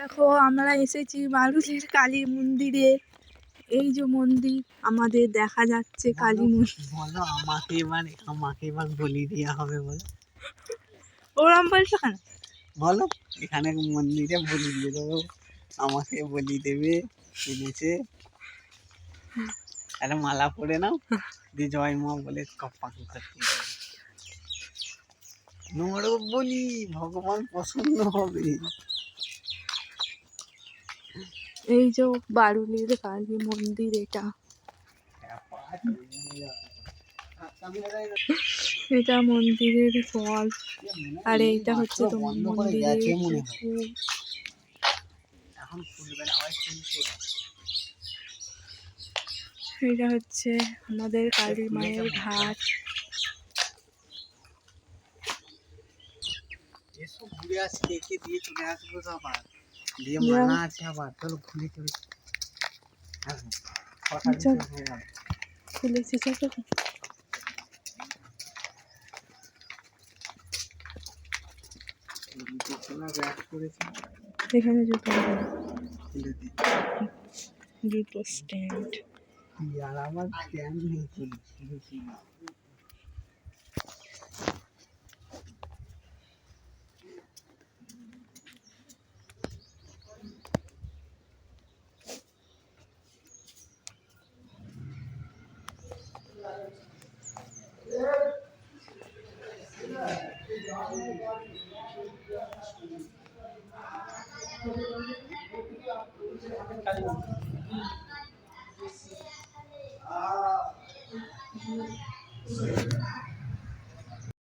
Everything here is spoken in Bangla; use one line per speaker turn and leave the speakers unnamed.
দেখো আমরা এসেছি মালুদের কালী মন্দিরে। এই যে মন্দির আমাদের দেখা যাচ্ছে কালী মন্দির।
বলো আমাকে এবার বলি দেওয়া হবে বলো।
ওরম বলছো কেন?
বলো এখানে মন্দিরে বলি দিয়ে দেবো, আমাকে বলি দেবে এনেছে। একটা মালা পরে নাও দিয়ে জয় মা বলে কপাল করতে নোড়ো বলি, ভগবান পছন্দ হবে।
এই যে বারুলির কালী মন্দির এটা। এটা মন্দিরের ফল আর এইটা হচ্ছে তোমার মন্দিরের পুকুর। এটা হচ্ছে আমাদের কালী মায়ের ঘাট।
এসব ঘুরে আসি, দেখে দিয়ে চলে আসবো তো আবার। দিয়ে মানা আছে আবার, চলো ঘুরে চলে
খুলেছি চলো। এখানে জুতো স্ট্যান্ড
আর আমার স্ট্যান্ড নেই।